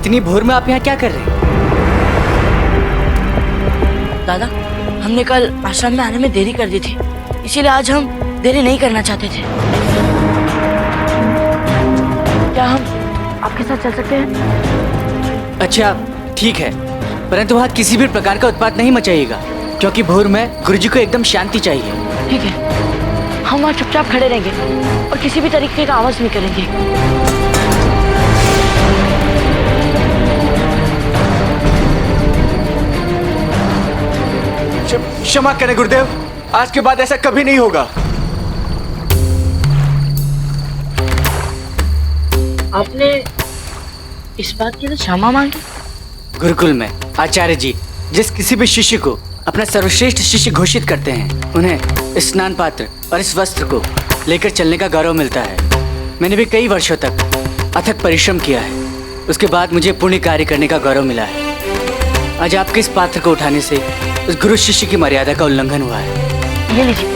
इतनी भोर में आप यहाँ क्या कर रहे हैं? दादा, हमने कल आश्रम में आने में देरी कर दी थी, इसीलिए आज हम देरी नहीं करना चाहते थे। क्या हम आपके साथ चल सकते हैं? अच्छा ठीक है, परंतु वहाँ किसी भी प्रकार का उत्पात नहीं मचाइएगा, क्योंकि भोर में गुरुजी को एकदम शांति चाहिए। ठीक है, हम वहाँ चुपचाप खड़े रहेंगे और किसी भी तरीके का आवाज नहीं करेंगे। क्षमा करें गुरुदेव, आज के बाद ऐसा कभी नहीं होगा। आपने इस बात के लिए क्षमा मांगी? गुरुकुल में आचार्य जी जिस किसी भी शिष्य को अपना सर्वश्रेष्ठ शिष्य घोषित करते हैं, उन्हें इस स्नान पात्र और इस वस्त्र को लेकर चलने का गौरव मिलता है। मैंने भी कई वर्षों तक अथक परिश्रम किया है, उसके बाद मुझे पुण्य कार्य करने का गौरव मिला है। आज आपके इस पात्र को उठाने से उस गुरु शिष्य की मर्यादा का उल्लंघन हुआ है। ये लीजिए।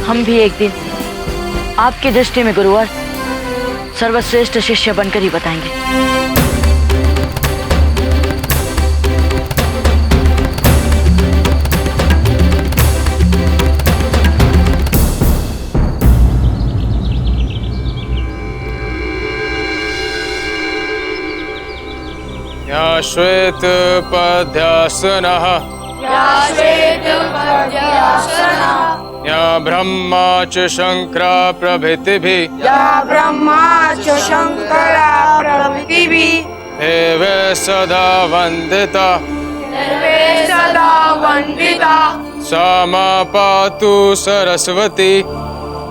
हम भी एक दिन आपकी दृष्टि में गुरुवर सर्वश्रेष्ठ शिष्य बनकर ही बताएंगे। या श्वेत पद्यासनः या ब्रह्मा च शंकरा प्रभृतिभिः देवे सदा वंदिता सा मा पातु सरस्वती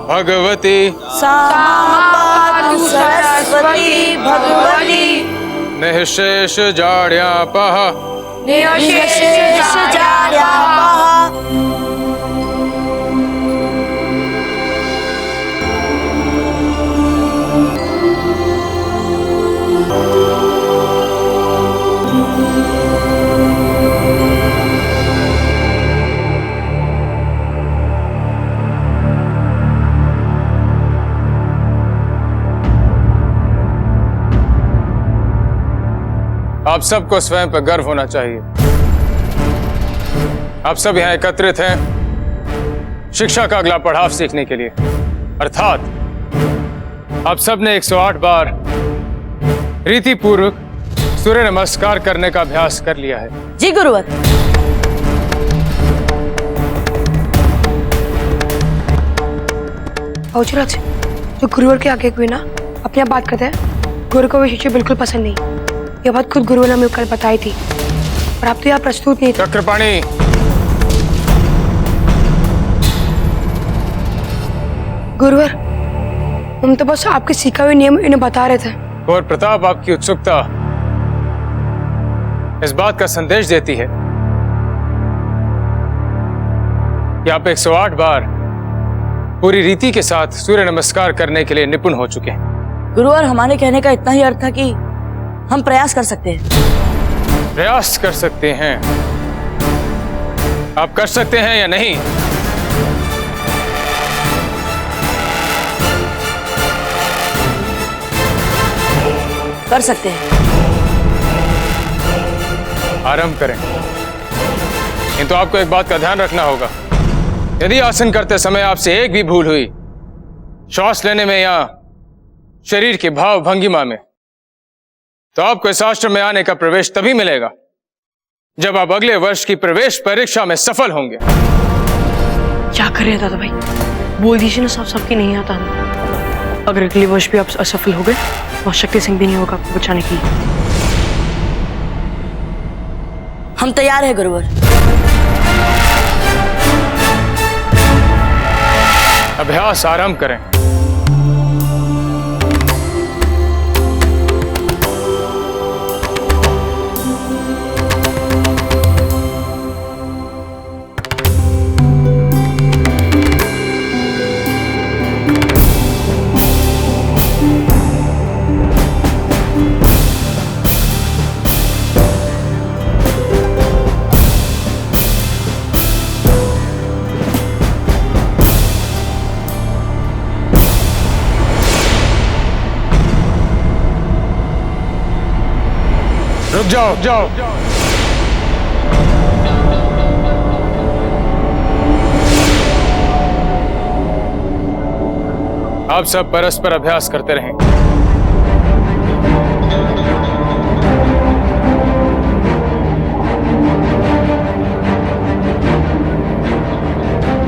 भगवती निःशेष जाड्यापः आप सबको स्वयं पर गर्व होना चाहिए। आप सब यहाँ एकत्रित हैं शिक्षा का अगला पड़ाव सीखने के लिए, अर्थात आप सब ने 108 बार रीति पूर्वक सूर्य नमस्कार करने का अभ्यास कर लिया है। जी गुरुवर। बहुचराज, जो गुरुवर के आगे कोई ना अपने आप बात करते हैं, गुरु को वो शिष्य बिल्कुल पसंद नहीं। ये बात खुद गुरुवर ने मिलकर बताई थी, और आप तो यहाँ प्रस्तुत नहीं थे। चक्रपाणी, गुरुवर, हम तो बस आपके सीखा हुए नियम इन्हें बता रहे थे। और प्रताप, आपकी उत्सुकता इस बात का संदेश देती है कि आप 108 बार पूरी रीति के साथ सूर्य नमस्कार करने के लिए निपुण हो चुके हैं। गुरुवर, हमारे कहने का इतना ही अर्थ था कि हम प्रयास कर सकते हैं। प्रयास कर सकते हैं? आप कर सकते हैं या नहीं? कर सकते हैं। आरंभ करें। किंतु आपको एक बात का ध्यान रखना होगा, यदि आसन करते समय आपसे एक भी भूल हुई, श्वास लेने में या शरीर के भाव भंगिमा में, तो आपको इस आश्रम में आने का प्रवेश तभी मिलेगा जब आप अगले वर्ष की प्रवेश परीक्षा में सफल होंगे। क्या कर रहे हैं दादा भाई? बोल दीजिए ना, सब सबकी नहीं आता हमें। अगर अगले वर्ष भी आप असफल हो गए तो शक्ति सिंह भी नहीं होगा आपको बचाने के लिए। हम तैयार हैं गुरुवर। अभ्यास आरंभ करें। रुक जाओ, जाओ। आप सब परस्पर अभ्यास करते रहें।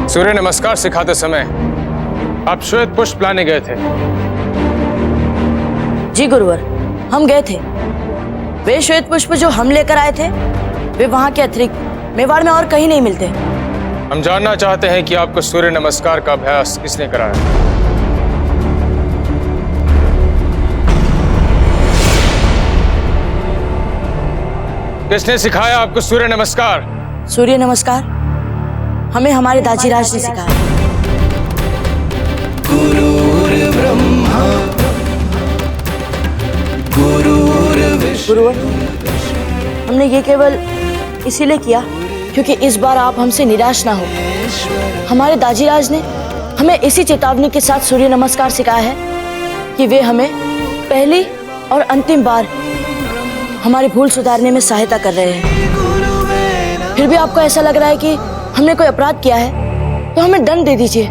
सूर्य नमस्कार सिखाते समय आप श्वेत पुष्प लाने गए थे। जी गुरुवर, हम गए थे। वे श्वेत पुष्प जो हम लेकर आए थे वे वहां के अतिरिक्त मेवाड़ में और कहीं नहीं मिलते। हम जानना चाहते हैं कि आपको सूर्य नमस्कार का अभ्यास किसने कराया। किसने सिखाया आपको सूर्य नमस्कार? सूर्य नमस्कार हमें हमारे दाजीराज ने सिखाया। गुरुवर, हमने ये केवल इसीलिए किया क्योंकि इस बार आप हमसे निराश ना हो। हमारे दाजीराज ने हमें इसी चेतावनी के साथ सूर्य नमस्कार सिखाया है कि वे हमें पहली और अंतिम बार हमारी भूल सुधारने में सहायता कर रहे हैं। फिर भी आपको ऐसा लग रहा है कि हमने कोई अपराध किया है तो हमें दंड दे दीजिए,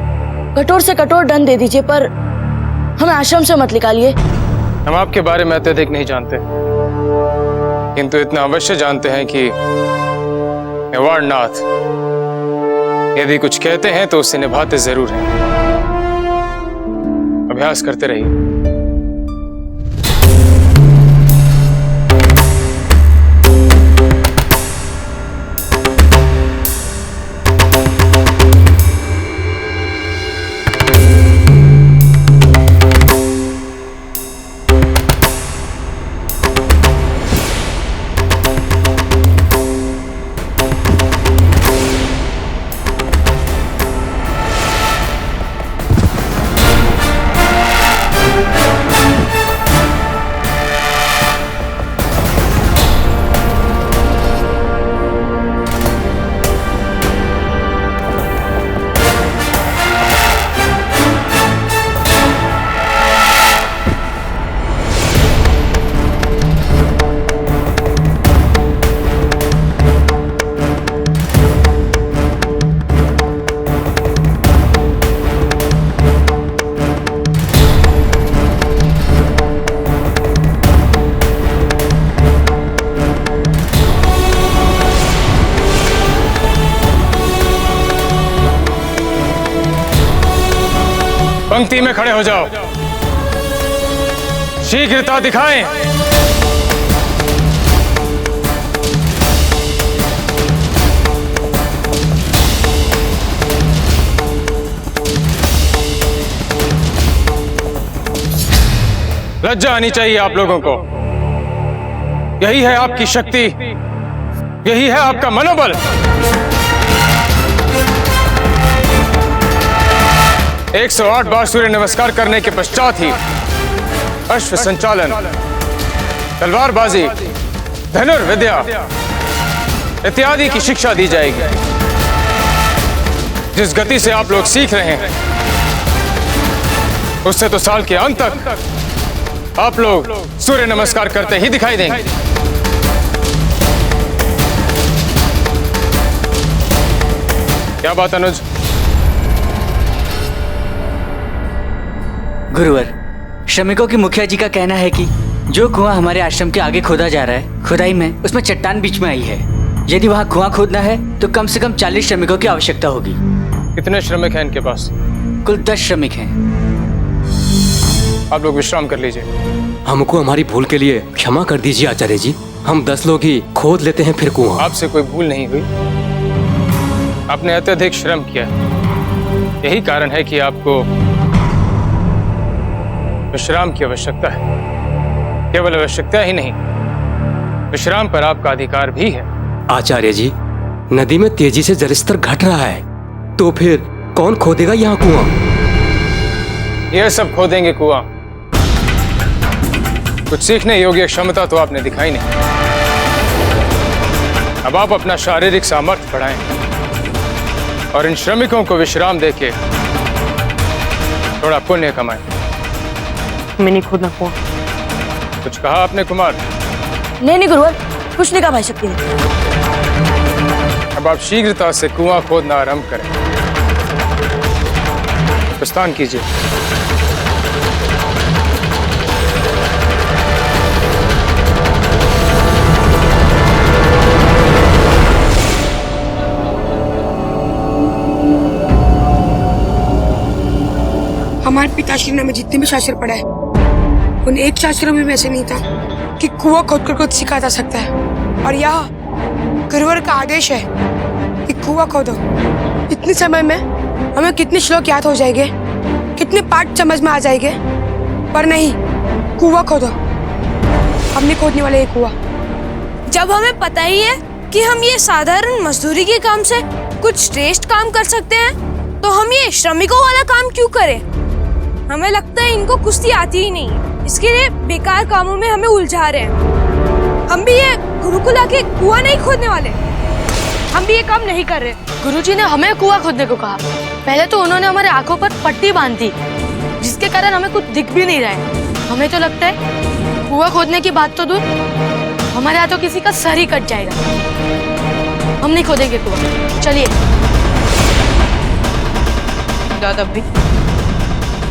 कठोर से कठोर दंड दे दीजिए, पर हमें आश्रम से मत निकालिए। हम आपके बारे में अत्यधिक नहीं जानते, किंतु इतना अवश्य जानते हैं कि मेवाड़नाथ यदि कुछ कहते हैं तो उसे निभाते जरूर हैं। अभ्यास करते रहिए। पंक्ति में खड़े हो जाओ। शीघ्रता दिखाएं। लज्जा आनी चाहिए आप लोगों को। यही है आपकी शक्ति, यही है आपका मनोबल। 108 बार सूर्य नमस्कार करने के पश्चात ही अश्व संचालन, तलवारबाजी, धनुर्विद्या इत्यादि की शिक्षा दी जाएगी। जिस गति से आप लोग सीख रहे हैं उससे तो साल के अंत तक आप लोग सूर्य नमस्कार करते ही दिखाई देंगे। क्या बात अनुज? गुरुवर, श्रमिकों की मुखिया जी का कहना है कि जो कुआं हमारे आश्रम के आगे खोदा जा रहा है, खुदाई में उसमें चट्टान बीच में आई है। यदि वहाँ कुआं खोदना है तो कम से कम 40 श्रमिकों की आवश्यकता होगी। कितने श्रमिक हैं इनके पास? कुल 10 श्रमिक हैं। आप लोग विश्राम कर लीजिए। हमको हमारी भूल के लिए क्षमा कर दीजिए आचार्य जी। हम 10 लोग ही खोद लेते हैं फिर कुआं। आपसे कोई भूल नहीं हुई, आपने अत्यधिक श्रम किया। यही कारण है कि आपको विश्राम की आवश्यकता है। केवल आवश्यकता ही नहीं, विश्राम पर आपका अधिकार भी है। आचार्य जी, नदी में तेजी से जलस्तर घट रहा है, तो फिर कौन खोदेगा यहाँ कुआं? यह सब खोदेंगे कुआं। कुछ सीखने योग्य क्षमता तो आपने दिखाई नहीं। अब आप अपना शारीरिक सामर्थ्य बढ़ाएं और इन श्रमिकों को विश्राम देके थोड़ा पुण्य कमाएं। मैं नहीं खोदना कुआं। कुछ कहा आपने कुमार? नहीं गुरुवर, कुछ नहीं कहा भाई शक्ति ने। अब आप शीघ्रता से कुआं खोदना आरंभ करें। प्रस्थान कीजिए। हमारे पिताश्री ने हमें जितने भी शास्त्र पढ़ा है उन एक शास्त्र में भी ऐसे नहीं था कि कुआं खोद कर कुछ सिखाया जा सकता है। और यहाँ गुरुवर का आदेश है कि कुआं खोदो। इतने समय में हमें कितने श्लोक याद हो जाएंगे, कितने पाठ समझ में आ जाएंगे, पर नहीं, कुआं खोदो। हम नहीं खोदने वाले ये कुआं। जब हमें पता ही है कि हम ये साधारण मजदूरी के काम से कुछ श्रेष्ठ काम कर सकते हैं, तो हम ये श्रमिकों वाला काम क्यों करें? हमें लगता है इनको कुश्ती आती ही नहीं, इसके लिए बेकार कामों में हमें उलझा रहे हैं। हम भी ये गुरुकुल आके कुआं नहीं खोदने वाले, हम भी ये काम नहीं कर रहे। गुरुजी ने हमें कुआं खोदने को कहा। पहले तो उन्होंने हमारे आंखों पर पट्टी बांध दी, जिसके कारण हमें कुछ दिख भी नहीं रहा है। हमें तो लगता है कुआं खोदने की बात तो दूर, हमारे यहाँ तो किसी का सर ही कट जाएगा। हम नहीं खोदेंगे कुआं। चलिए। दादा भी,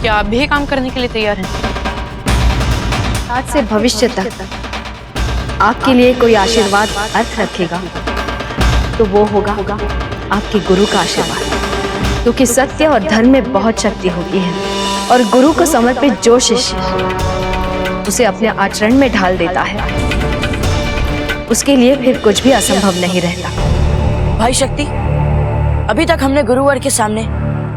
क्या आप भी काम करने के लिए तैयार हैं? आज से भविष्य तक आपके लिए कोई आशीर्वाद अर्थ रखेगा तो वो होगा आपके गुरु का आशीर्वाद, क्योंकि सत्य और धर्म में बहुत शक्ति होती है और गुरु को समर्पित जो शिष्य उसे अपने आचरण में ढाल देता है उसके लिए फिर कुछ भी असंभव नहीं रहता। भाई शक्ति, अभी तक हमने गुरुवर के सामने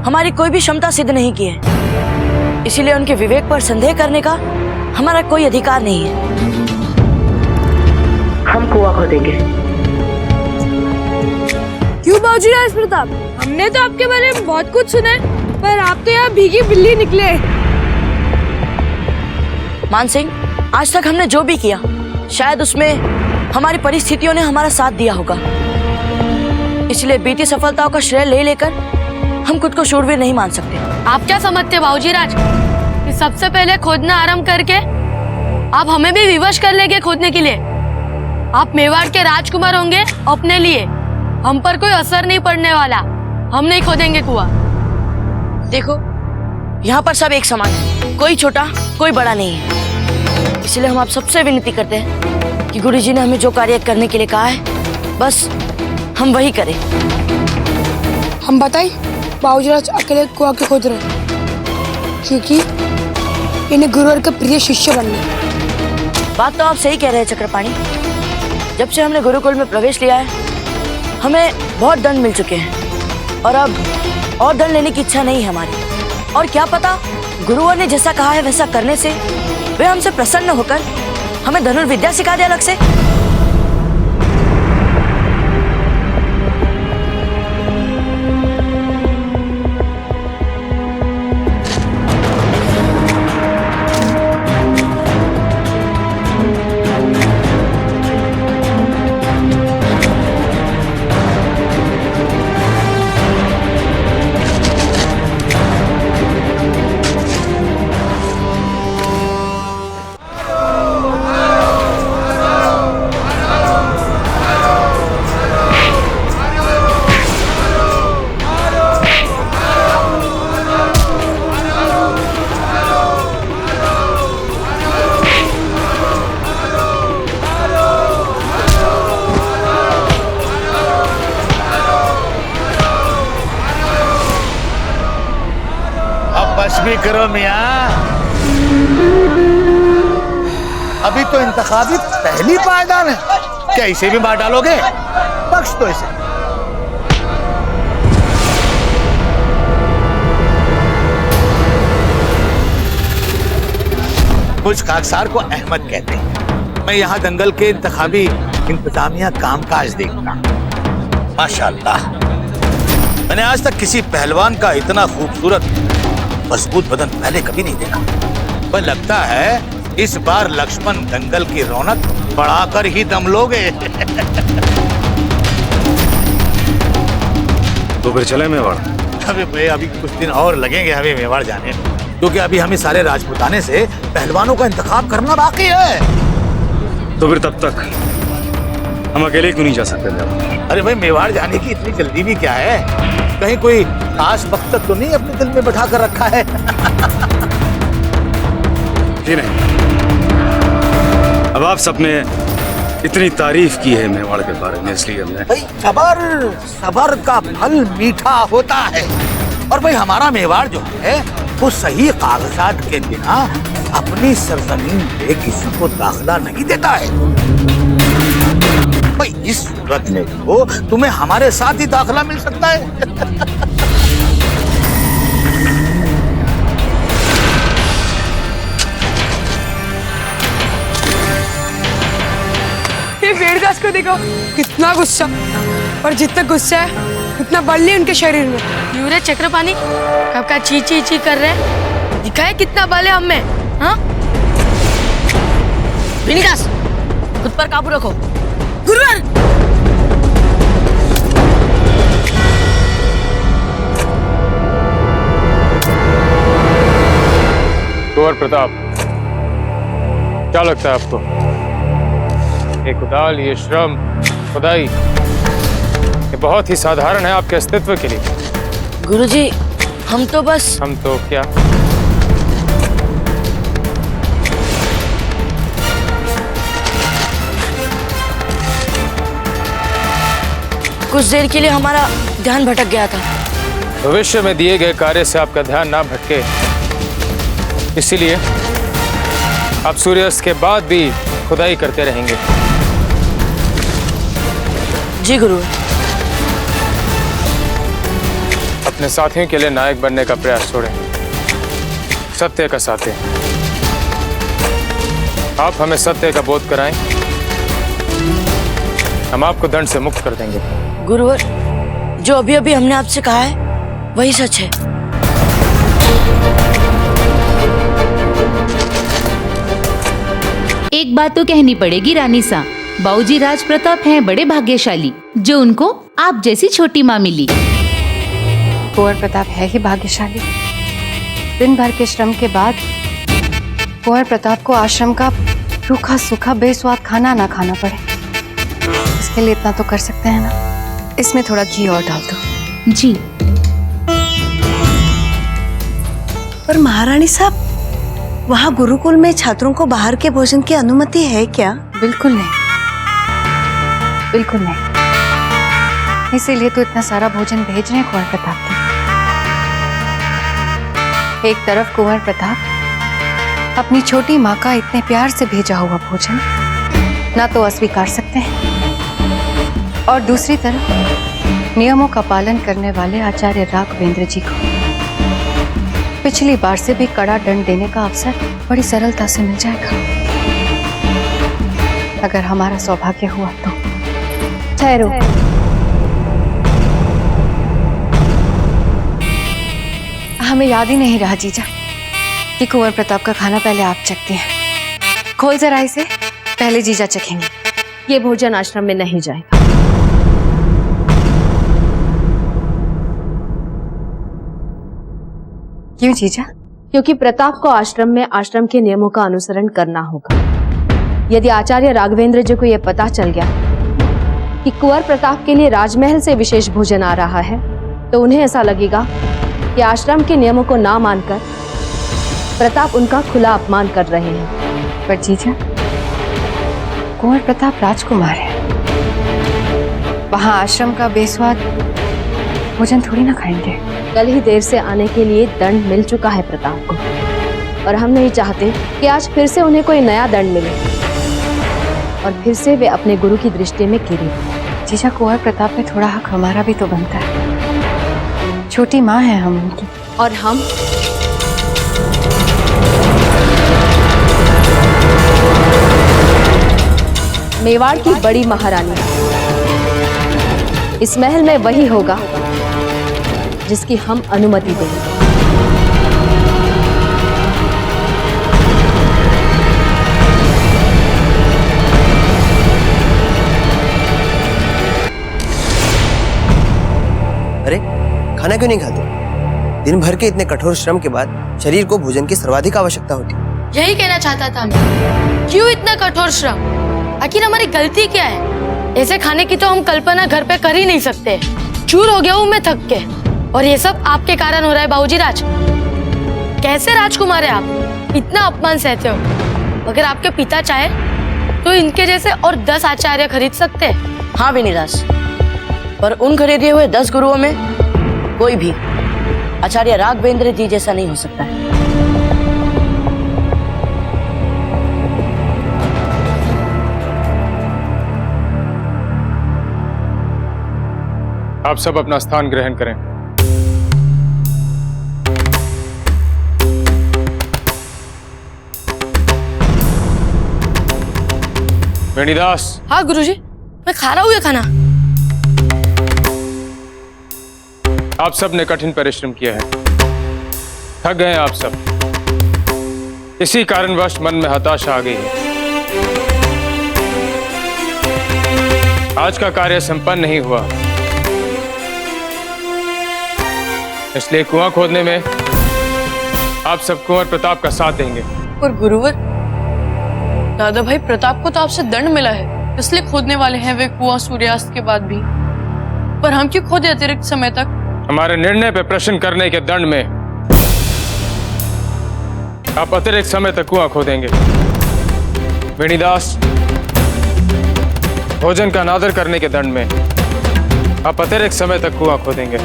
हमारी कोई भी क्षमता सिद्ध नहीं की है, इसीलिए उनके विवेक पर संदेह करने का हमारा कोई अधिकार नहीं है। हम कुआं खोदेंगे। क्यों बाबूजी राज प्रताप? हमने तो आपके बारे में बहुत कुछ सुना है, पर आप तो यहाँ भीगी बिल्ली निकले। मान सिंह, आज तक हमने जो भी किया शायद उसमें हमारी परिस्थितियों ने हमारा साथ दिया होगा, इसलिए बीती सफलताओं का श्रेय ले लेकर हम खुद को शूरवीर नहीं मान सकते। आप क्या समझते बाबूजी राज कि सबसे पहले खोदना आरंभ करके आप हमें भी विवश कर लेंगे खोदने के लिए? आप मेवाड़ के राजकुमार होंगे अपने लिए, हम पर कोई असर नहीं पड़ने वाला। हम नहीं खोदेंगे कुआं। देखो, यहाँ पर सब एक समान है, कोई छोटा कोई बड़ा नहीं है, इसलिए हम आप सबसे विनती करते हैं कि गुरुजी ने हमें जो कार्य करने के लिए कहा है बस हम वही करें। हम बताएं बाबूजी राज अकेले कुआं क्यों खोद रहे हैं? क्योंकि इन्हें गुरुवर का प्रिय शिष्य बनना है। बात तो आप सही कह रहे हैं चक्रपाणी। जब से हमने गुरुकुल में प्रवेश लिया है हमें बहुत दंड मिल चुके हैं और अब और दंड लेने की इच्छा नहीं है हमारी। और क्या पता गुरुवर ने जैसा कहा है वैसा करने से वे हमसे प्रसन्न होकर हमें धनुर्विद्या सिखा दे अलग से। बस भी करो मियां, अभी तो इंतखाबी पहली पायदान है, क्या इसे भी मार डालोगे? बख्श दो इसे। मुझ खाकसार को अहमद कहते हैं। मैं यहाँ दंगल के इंतखाबी इंतजामिया कामकाज देखता हूँ। माशाअल्लाह, मैंने आज तक किसी पहलवान का इतना खूबसूरत मजबूत बदन पहले कभी नहीं देखा। पर लगता है इस बार लक्ष्मण दंगल की रौनक बढ़ाकर ही दम लोगे। तो फिर चले मेवाड़? अभी कुछ दिन और लगेंगे हमें मेवाड़ जाने में, क्योंकि अभी हमें सारे राजपूताने से पहलवानों का इंतखाब करना बाकी है। तो फिर तब तक हम अकेले क्यों नहीं जा सकते मेवाड़? अरे भाई, मेवाड़ जाने की इतनी जल्दी भी क्या है? कहीं कोई खास मकसद तो नहीं अपने दिल में बैठा कर रखा है? जी नहीं। अब आप सबने इतनी तारीफ की है मेवाड़ के बारे में, इसलिए हमने भाई सबर का फल मीठा होता है। और भाई हमारा मेवाड़ जो है वो सही कागजात के बिना अपनी सरजमीन पे किसी को दाखिला नहीं देता है। भाई इस सूरत में तो तुम्हें हमारे साथ ही दाखिला मिल सकता है। ये वेदव्यास को देखो, कितना गुस्सा, और जितना गुस्सा है उतना बल है उनके शरीर में। यूरे चक्रपाणी कब का ची ची ची कर रहे, दिखाए कितना बल है हम में। हाँ विनीदास, खुद पर काबू रखो। गुरुवर कुंवर प्रताप, क्या लगता है आपको ये कुदाल, ये श्रम, खुदाई, ये बहुत ही साधारण है आपके अस्तित्व के लिए? गुरुजी, हम तो बस हम तो क्या? कुछ देर के लिए हमारा ध्यान भटक गया था। भविष्य में दिए गए कार्य से आपका ध्यान ना भटके, इसीलिए आप सूर्यास्त के बाद भी खुदाई करते रहेंगे। जी गुरु। अपने साथियों के लिए नायक बनने का प्रयास छोड़ें। सत्य का साथी, आप हमें सत्य का बोध कराएं, हम आपको दंड से मुक्त कर देंगे। गुरुवर, जो अभी अभी हमने आपसे कहा है वही सच है। एक बात तो कहनी पड़ेगी रानी सा, बाबूजी राज प्रताप हैं बड़े भाग्यशाली जो उनको आप जैसी छोटी माँ मिली। कुंवर प्रताप है ही भाग्यशाली। दिन भर के श्रम के बाद कुंवर प्रताप को आश्रम का रूखा सूखा बेस्वाद खाना ना खाना पड़े, इसके लिए इतना तो कर सकते हैं ना। इसमें थोड़ा घी और डाल दो। जी। पर महारानी साहब, वहाँ गुरुकुल में छात्रों को बाहर के भोजन की अनुमति है क्या? बिल्कुल नहीं, बिल्कुल नहीं। इसीलिए तो इतना सारा भोजन भेज रहे हैं कुंवर प्रताप के। एक तरफ कुंवर प्रताप अपनी छोटी माँ का इतने प्यार से भेजा हुआ भोजन ना तो अस्वीकार सकते हैं, और दूसरी तरफ नियमों का पालन करने वाले आचार्य राघवेंद्र जी को पिछली बार से भी कड़ा दंड देने का अवसर बड़ी सरलता से मिल जाएगा, अगर हमारा सौभाग्य हुआ तो। ठहरो, हमें याद ही नहीं रहा जीजा कि कुंवर प्रताप का खाना पहले आप चखते हैं। खोल जरा इसे, पहले जीजा चखेंगे। ये भोजन आश्रम में नहीं जाएगा। क्यों जीजा? क्योंकि प्रताप को आश्रम में आश्रम के नियमों का अनुसरण करना होगा। यदि आचार्य राघवेंद्र जी को यह पता चल गया कि कुंवर प्रताप के लिए राजमहल से विशेष भोजन आ रहा है, तो उन्हें ऐसा लगेगा कि आश्रम के नियमों को ना मानकर प्रताप उनका खुला अपमान कर रहे हैं। पर जीजा, कुंवर प्रताप राजकुमार है, वहां आश्रम का बेस्वाद भोजन थोड़ी ना खाएंगे। कल ही देर से आने के लिए दंड मिल चुका है प्रताप को, और हम नहीं चाहते कि आज फिर से उन्हें कोई नया दंड मिले और फिर से वे अपने गुरु की दृष्टि में गिरे। जीजा, कुंवर प्रताप में थोड़ा हक हमारा भी तो बनता है। छोटी माँ है हम उनकी। और हम मेवाड़ की बड़ी महारानी। इस महल में वही होगा जिसकी हम अनुमति देंगे। अरे, खाना क्यों नहीं खाते? दिन भर के इतने कठोर श्रम के बाद शरीर को भोजन की सर्वाधिक आवश्यकता होती है। यही कहना चाहता था मैं। क्यों इतना कठोर श्रम? आखिर हमारी गलती क्या है? ऐसे खाने की तो हम कल्पना घर पे कर ही नहीं सकते। चूर हो गया हूँ मैं थक के, और ये सब आपके कारण हो रहा है बाबूजी राज। कैसे राजकुमार है आप, इतना अपमान सहते हो? अगर आपके पिता चाहे तो इनके जैसे और 10 आचार्य खरीद सकते हैं। हाँ विनिदास, पर उन खरीदे हुए 10 गुरुओं में कोई भी आचार्य राघवेंद्र जी जैसा नहीं हो सकता है। आप सब अपना स्थान ग्रहण करें। वेणीदास। हाँ गुरुजी, मैं खा रहा हूँ ये खाना। आप सब ने कठिन परिश्रम किया है, थक गए आप सब। इसी कारणवश मन में हताशा आ गई है। आज का कार्य संपन्न नहीं हुआ, इसलिए कुआं खोदने में आप सब कुंवर प्रताप का साथ देंगे। और गुरुवर, दादा भाई प्रताप को तो आपसे दंड मिला है, इसलिए खोदने वाले हैं वे कुआं सूर्यास्त के बाद भी। पर हम क्यों खोदे अतिरिक्त समय तक? हमारे निर्णय पे प्रश्न करने के दंड में आप अतिरिक्त समय तक कुआं खोदेंगे। वेणीदास, भोजन का अनादर करने के दंड में आप अतिरिक्त समय तक कुआं खोदेंगे।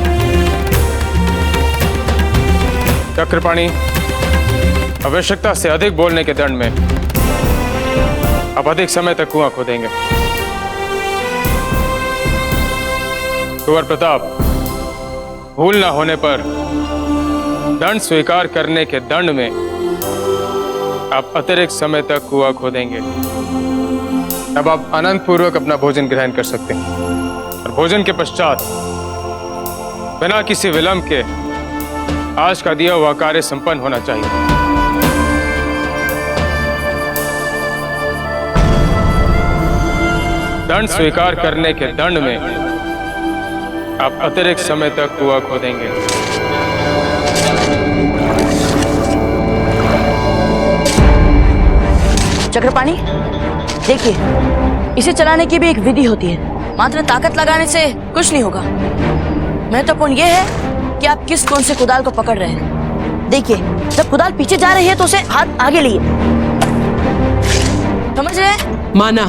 चक्रपाणी, आवश्यकता से अधिक बोलने के दंड में आप अधिक समय तक कुआं खोदेंगे। कुंवर प्रताप, भूल न होने पर दंड स्वीकार करने के दंड में आप अतिरिक्त समय तक कुआं खोदेंगे। अब आप आनंद पूर्वक अपना भोजन ग्रहण कर सकते हैं, और भोजन के पश्चात बिना किसी विलंब के आज का दिया हुआ कार्य संपन्न होना चाहिए। दंड स्वीकार करने के दंड में आप अतिरिक्त समय तक कुआं खोदेंगे। चक्रपाणी, देखिए, इसे चलाने की भी एक विधि होती है। मात्र ताकत लगाने से कुछ नहीं होगा। महत्वपूर्ण यह है कि आप किस कोण से कुदाल को पकड़ रहे हैं। देखिए, जब कुदाल पीछे जा रही है तो उसे हाथ आगे लिए। समझ रहे हैं? माना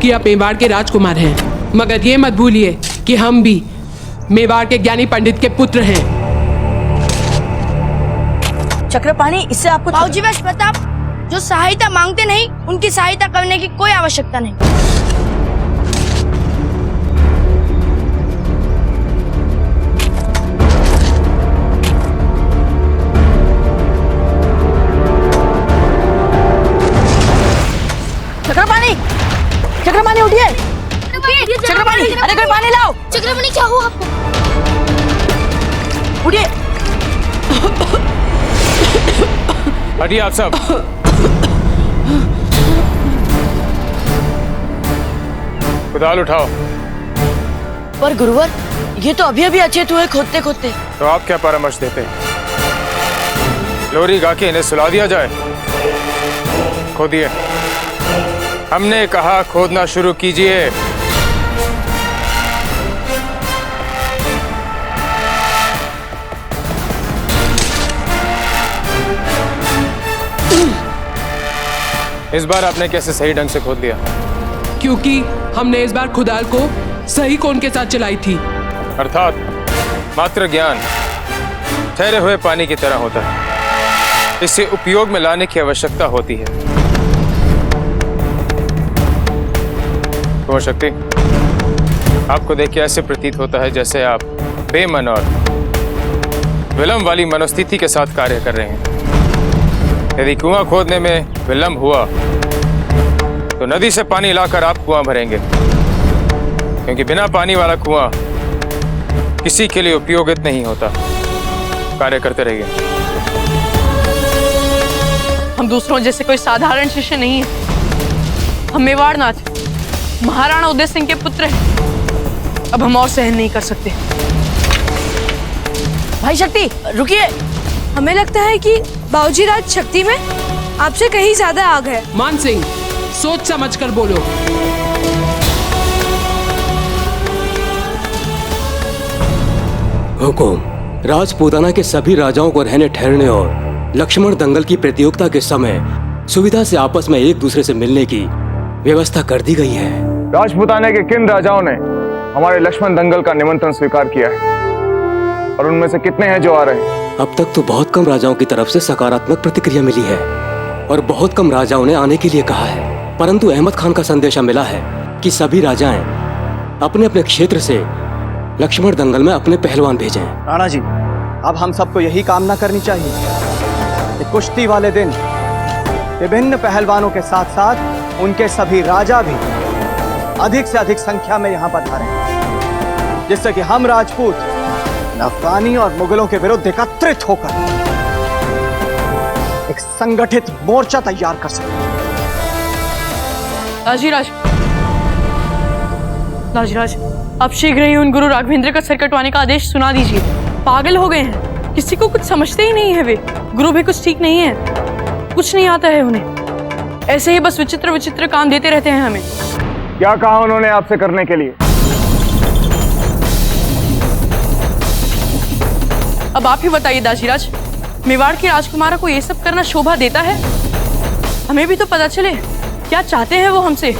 कि आप मेवाड़ के राजकुमार हैं, मगर ये मत भूलिए कि हम भी मेवाड़ के ज्ञानी पंडित के पुत्र हैं। चक्रपाणी, इससे आपको बाबूजी वैश्य प्रताप जो सहायता मांगते नहीं, उनकी सहायता करने की कोई आवश्यकता नहीं। चक्रपाणी, चक्रपाणी उठिए। चक्रपाणी, अरे कोई पानी लाओ। चक्रपाणी, क्या हुआ आपको? उठिए। हटिए आप सब। कुदाल उठाओ। पर गुरुवर, ये तो अभी अभी अचेत हुए खोदते खोदते। तो आप क्या परामर्श देते हैं? लोरी गा के इन्हें सुला दिया जाए? खोदिए। हमने कहा खोदना शुरू कीजिए। इस बार आपने कैसे सही ढंग से खोद लिया? क्योंकि हमने इस बार खुदाल को सही कोण के साथ चलाई थी। अर्थात मात्र ज्ञान ठहरे हुए पानी की तरह होता है, इसे उपयोग में लाने की आवश्यकता होती है। कुंवर शक्ति, आपको देख के ऐसे प्रतीत होता है जैसे आप बेमन और विलंब वाली मनोस्थिति के साथ कार्य कर रहे हैं। यदि कुआं खोदने में विलंब हुआ तो नदी से पानी लाकर आप कुआं भरेंगे, क्योंकि बिना पानी वाला कुआं किसी के लिए उपयोगित नहीं होता। कार्य करते रहिए। हम दूसरों जैसे कोई साधारण शिष्य नहीं है। हम मेवाड़नाथ, महाराणा उदय सिंह के पुत्र हैं। अब हम और सहन नहीं कर सकते। भाई शक्ति, रुकिए। हमें लगता है कि बाबूजी राज शक्ति में आपसे कहीं ज्यादा आग है। मान सिंह, सोच समझ कर बोलो। हुकुम, राजपूताना के सभी राजाओं को रहने ठहरने और लक्ष्मण दंगल की प्रतियोगिता के समय सुविधा से आपस में एक दूसरे से मिलने की व्यवस्था कर दी गई है। राजपूताना के किन राजाओं ने हमारे लक्ष्मण दंगल का निमंत्रण स्वीकार किया है और उनमें से कितने हैं जो आ रहे हैं? अब तक तो बहुत कम राजाओं की तरफ से सकारात्मक प्रतिक्रिया मिली है और बहुत कम राजाओं ने आने के लिए कहा है, परंतु अहमद खान का संदेशा मिला है कि सभी राजाएं अपने अपने क्षेत्र से लक्ष्मण दंगल में अपने पहलवान भेजें। राणा जी, अब हम सबको यही कामना करनी चाहिए कि कुश्ती वाले दिन विभिन्न पहलवानों के साथ साथ उनके सभी राजा भी अधिक से अधिक संख्या में यहाँ पधारें, जिससे कि हम राजपूत अफगानी और मुगलों के विरुद्ध एकत्रित होकर एक संगठित मोर्चा तैयार कर सकें। राजराज, अब शीघ्र ही उन गुरु राघवेंद्र का सर कटवाने का आदेश सुना दीजिए। पागल हो गए हैं, किसी को कुछ समझते ही नहीं है। वे गुरु भी कुछ ठीक नहीं है, कुछ नहीं आता है उन्हें। ऐसे ही बस विचित्र विचित्र काम देते रहते हैं हमें। क्या कहा उन्होंने आपसे करने के लिए? अब आप ही बताइए दाजीराज, मेवाड़ के राजकुमारों को ये सब करना शोभा देता है? हमें भी तो पता चले क्या चाहते हैं वो हमसे।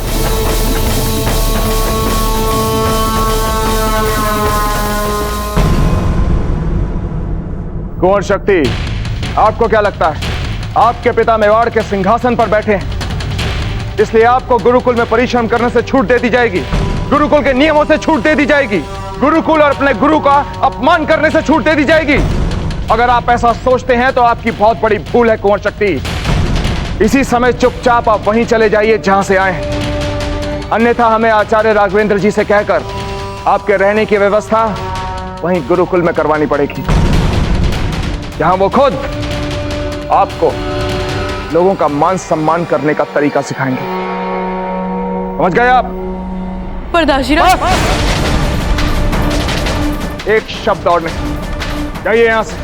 कुंवर शक्ति, आपको क्या लगता है आपके पिता मेवाड़ के सिंहासन पर बैठे हैं, इसलिए आपको गुरुकुल में परिश्रम करने से छूट दे दी जाएगी, गुरुकुल के नियमों से छूट दे दी जाएगी, गुरुकुल और अपने गुरु का अपमान करने से छूट दे दी जाएगी? अगर आप ऐसा सोचते हैं तो आपकी बहुत बड़ी भूल है कुंवर शक्ति। इसी समय चुपचाप आप वहीं चले जाइए जहां से आए हैं, अन्यथा हमें आचार्य राघवेंद्र जी से कहकर आपके रहने की व्यवस्था वहीं गुरुकुल में करवानी पड़ेगी, जहां वो खुद आपको लोगों का मान सम्मान करने का तरीका सिखाएंगे। समझ गए आप? पर दाजीराज, एक शब्द और नहीं, जाइए यहां से।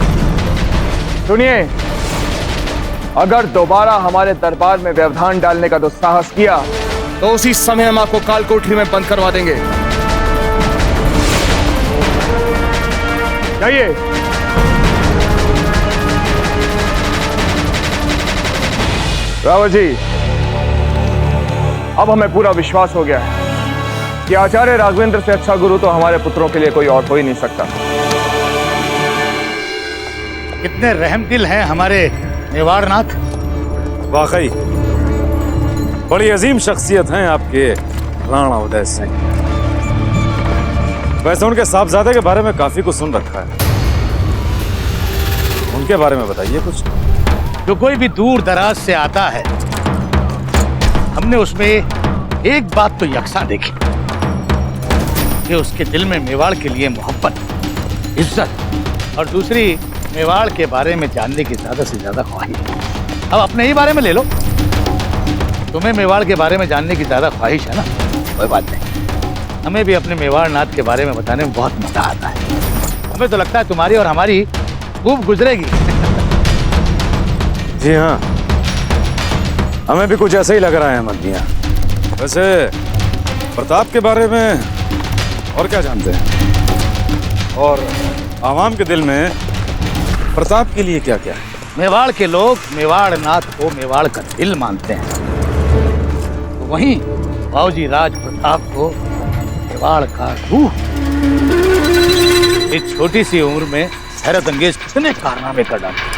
सुनिए, अगर दोबारा हमारे दरबार में व्यवधान डालने का दुस्साहस किया तो उसी समय हम आपको काल कोठरी में बंद करवा देंगे। जाइए। रावत जी, अब हमें पूरा विश्वास हो गया है कि आचार्य राघवेंद्र से अच्छा गुरु तो हमारे पुत्रों के लिए कोई और हो ही नहीं सकता। कितने रहमदिल हैं हमारे मेवाड़नाथ। वाकई बड़ी अजीम शख्सियत हैं आपके राणा उदय सिंह। वैसे उनके साहबजादे के बारे में काफी कुछ सुन रखा है, उनके बारे में बताइए कुछ। जो कोई भी दूर दराज से आता है, हमने उसमें एक बात तो यकसा देखी कि उसके दिल में मेवाड़ के लिए मोहब्बत, इज्जत और दूसरी मेवाड़ के बारे में जानने की ज्यादा से ज्यादा ख्वाहिश। अब अपने ही बारे में ले लो, तुम्हें मेवाड़ के बारे में जानने की ज्यादा ख्वाहिश है ना, कोई बात नहीं, हमें भी अपने मेवाड़ नाथ के बारे में बताने में बहुत मजा आता है। हमें तो लगता है तुम्हारी और हमारी खूब गुजरेगी। जी हाँ, हमें भी कुछ ऐसा ही लग रहा है अहमद मियां। वैसे प्रताप के बारे में और क्या जानते हैं, और आवाम के दिल में प्रताप के लिए क्या क्या है? मेवाड़ के लोग मेवाड़ नाथ को मेवाड़ का दिल मानते हैं, तो वहीं बाबूजी राज प्रताप को मेवाड़ का रूह। इस छोटी सी उम्र में हैरत अंगेज कितने कारनामे कर डाले।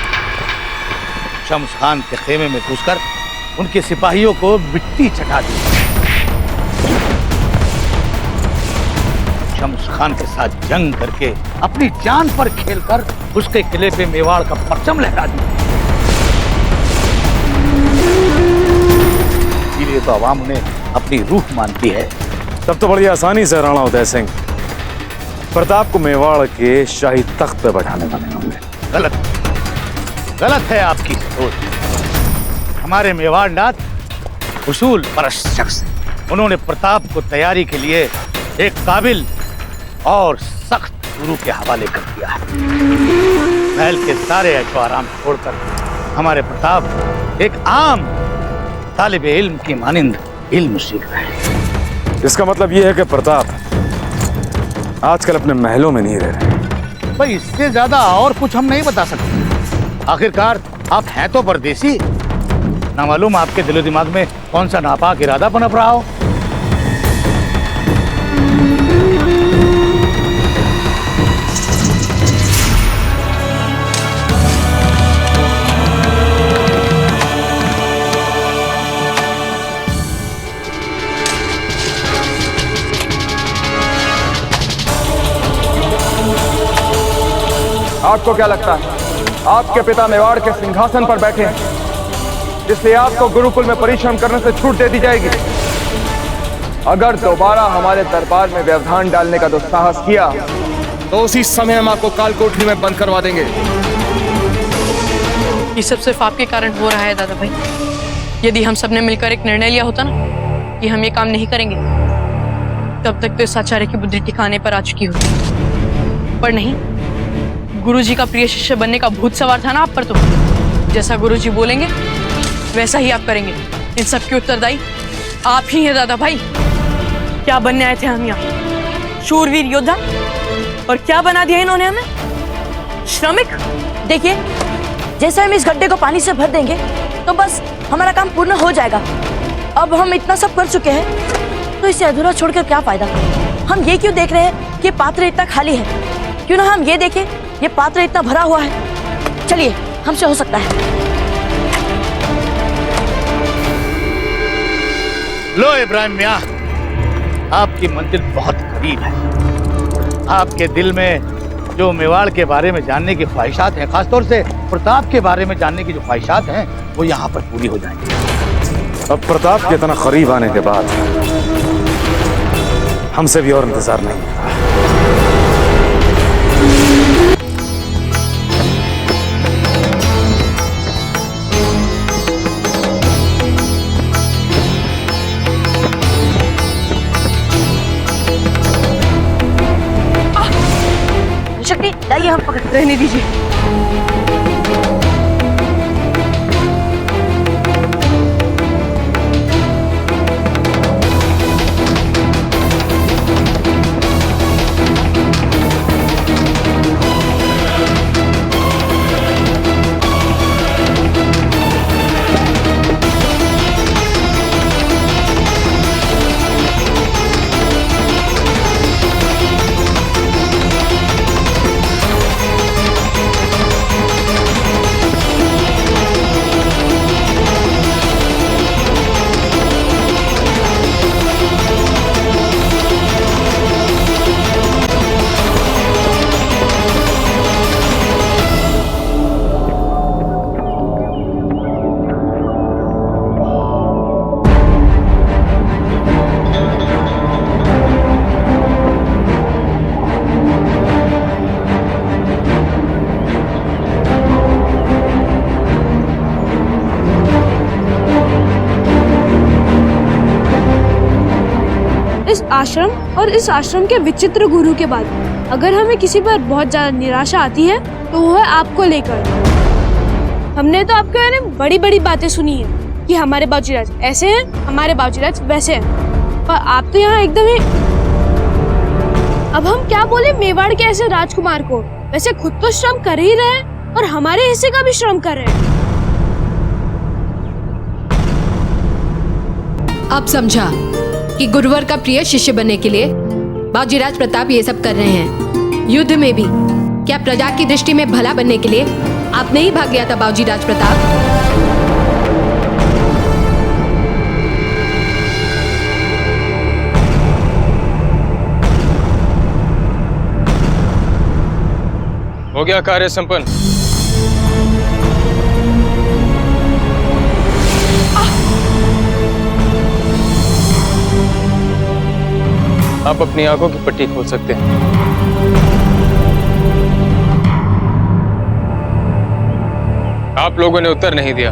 शम्स खान के खेमे में घुसकर उनके सिपाहियों को मिट्टी चटा दी, शम्स खान के साथ जंग करके अपनी जान पर खेलकर उसके किले पे मेवाड़ का परचम लहरा दिया। इसीलिए तो आवाम उन्हें अपनी रूह मानती है। तब तो बड़ी आसानी से राणा उदय सिंह प्रताप को मेवाड़ के शाही तख्त पे बैठाने वाले होंगे। गलत है आपकी सोच। हमारे मेवाड़ नाथ उसूल परस्त शख्स हैं। उन्होंने प्रताप को तैयारी के लिए एक काबिल और सख्त गुरु के हवाले कर दिया है। महल के सारे ऐशो आराम छोड़कर हमारे प्रताप एक आम तालिब इल्म की मानिंद इल्म सीख रहे हैं। इसका मतलब यह है कि प्रताप आजकल अपने महलों में नहीं रह रहे, भाई इससे ज्यादा और कुछ हम नहीं बता सकते। आखिरकार आप हैं तो परदेसी, ना मालूम आपके दिलो दिमाग में कौन सा नापाक इरादा पनप रहा हो। आपको क्या लगता है आपके पिता मेवाड़ के सिंहासन पर बैठे हैं, जिससे आपको गुरुकुल में परिश्रम करने से छूट दे दी जाएगी? अगर दोबारा हमारे दरबार में व्यवधान डालने का दुस्साहस किया तो उसी समय हम आपको काल कोठरी में बंद करवा देंगे। ये सब सिर्फ आपके कारण हो रहा है दादा भाई। यदि हम सबने मिलकर एक निर्णय लिया होता ना कि हम ये काम नहीं करेंगे, तब तक तो इस आचार्य की बुद्धि ठिकाने पर आ चुकी होती। पर नहीं, गुरुजी का प्रिय शिष्य बनने का भूत सवार था ना आप पर। तो जैसा गुरुजी बोलेंगे वैसा ही आप करेंगे। इन सब के उत्तरदायी आप ही हैं दादा भाई। क्या बनने आए थे हम यहाँ? शूरवीर योद्धा। और क्या बना दिया इन्होंने हमें? श्रमिक। देखिए, जैसे हम इस गड्ढे को पानी से भर देंगे तो बस हमारा काम पूर्ण हो जाएगा। अब हम इतना सब कर चुके हैं तो इसे अधूरा छोड़कर क्या फायदा? हम ये क्यों देख रहे हैं कि पात्र इतना खाली है? क्यों ना हम ये देखें ये पात्र इतना भरा हुआ है। चलिए, हमसे हो सकता है। लो इब्राहिम मियां, आपकी मंजिल बहुत करीब है। आपके दिल में जो मेवाड़ के बारे में जानने की ख्वाहिशात हैं, खासतौर से प्रताप के बारे में जानने की जो ख्वाहिशात हैं, वो यहाँ पर पूरी हो जाएंगी। अब प्रताप के इतना करीब आने के बाद हमसे भी और इंतजार नहीं होगा। शक्ति, लाइए हम पकड़। रहने दीजिए। इस आश्रम और इस आश्रम के विचित्र गुरु के बाद अगर हमें किसी पर बहुत ज्यादा निराशा आती है तो वो है आपको लेकर। हमने तो आपके बारे में बड़ी बड़ी बातें सुनी है कि हमारे बाबूजीराज ऐसे हैं, हमारे बाबूजीराज वैसे हैं, पर आप तो यहाँ एकदम ही। अब हम क्या बोले मेवाड़ के ऐसे राजकुमार को? वैसे खुद तो श्रम कर ही रहे हैं और हमारे हिस्से का भी श्रम कर रहे हैं। अब समझा कि गुरुवर का प्रिय शिष्य बनने के लिए बाबूजीराज प्रताप ये सब कर रहे हैं। युद्ध में भी क्या प्रजा की दृष्टि में भला बनने के लिए आप नहीं भाग गया था बाबूजीराज प्रताप? हो गया कार्य संपन्न। आप अपनी आंखों की पट्टी खोल सकते हैं। आप लोगों ने उत्तर नहीं दिया।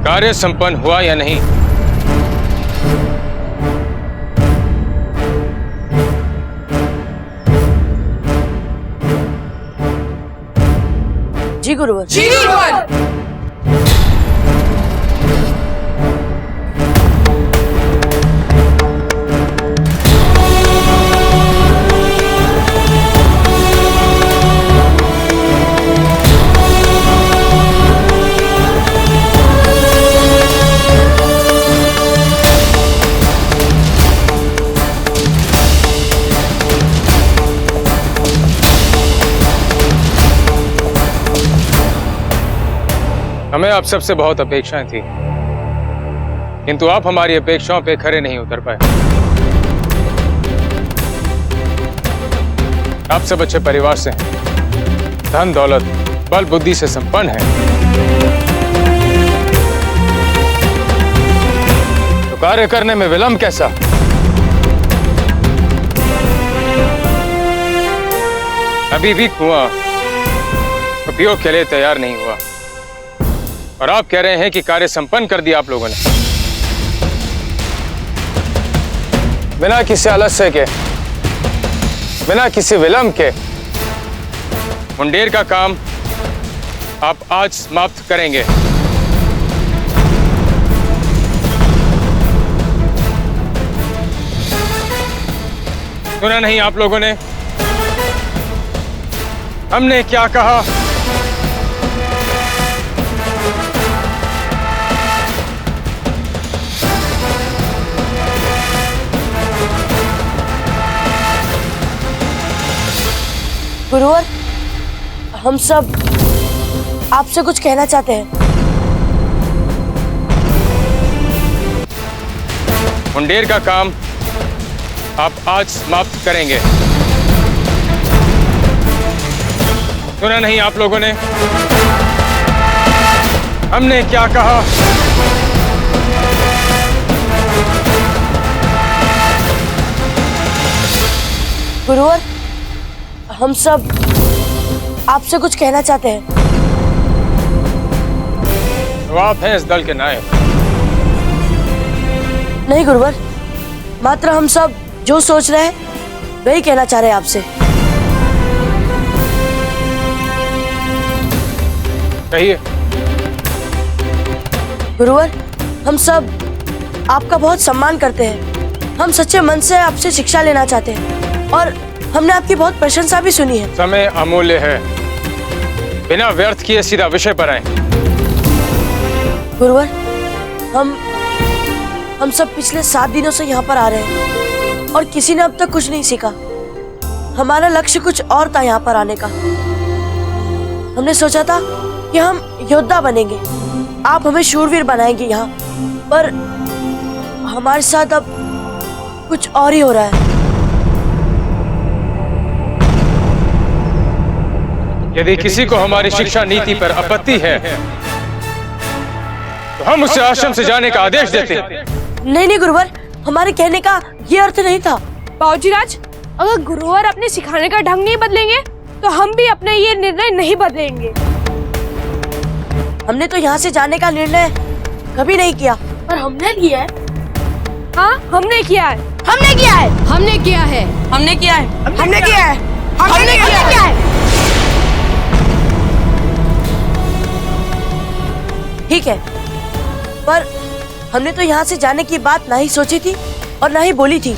कार्य संपन्न हुआ या नहीं? जी गुरुवर। जी गुरुवर। हमें आप सबसे बहुत अपेक्षाएं थी, किंतु आप हमारी अपेक्षाओं पे खरे नहीं उतर पाए। आप सब अच्छे परिवार से हैं, धन दौलत बल बुद्धि से संपन्न हैं, तो कार्य करने में विलंब कैसा? अभी भी कुआं उपयोग के लिए तैयार नहीं हुआ और आप कह रहे हैं कि कार्य संपन्न कर दिया आप लोगों ने। बिना किसी आलस्य के, बिना किसी विलंब के मुंडेर का काम आप आज समाप्त करेंगे। सुना नहीं आप लोगों ने हमने क्या कहा? गुरुवर, हम सब आपसे कुछ कहना चाहते हैं। मुंडेर का काम आप आज समाप्त करेंगे। सुना नहीं आप लोगों ने हमने क्या कहा? गुरुवर, हम सब आपसे कुछ कहना चाहते हैं। तो आप हैं इस दल के नायक? नहीं गुरुवर, मात्र हम सब जो सोच रहे हैं वही कहना चाह रहे हैं आपसे। कहिए। गुरुवर, हम सब आपका बहुत सम्मान करते हैं। हम सच्चे मन से आपसे शिक्षा लेना चाहते हैं और हमने आपकी बहुत प्रशंसा भी सुनी है। समय अमूल्य है, बिना व्यर्थ किए सीधा विषय पर आए। गुरुवर, हम सब पिछले 7 दिनों से यहाँ पर आ रहे हैं और किसी ने अब तक कुछ नहीं सीखा। हमारा लक्ष्य कुछ और था यहाँ पर आने का। हमने सोचा था कि हम योद्धा बनेंगे, आप हमें शूरवीर बनाएंगे यहाँ, पर हमारे साथ अब कुछ और ही हो रहा है। यदि किसी को हमारी शिक्षा नीति पर आपत्ति है तो हम उसे आश्रम से जाने का आदेश देते हैं। नहीं गुरुवर, हमारे कहने का ये अर्थ नहीं था। बाबूजीराज, अगर गुरुवर अपने सिखाने का ढंग नहीं बदलेंगे तो हम भी अपना ये निर्णय नहीं बदलेंगे। हमने तो यहाँ से जाने का निर्णय कभी नहीं किया, पर हमने किया है। हाँ, हमने किया है। हमने किया है। हमने किया है। हमने किया है। हमने किया है। हमने किया है। ठीक है, पर हमने तो यहाँ से जाने की बात ना ही सोची थी और ना ही बोली थी।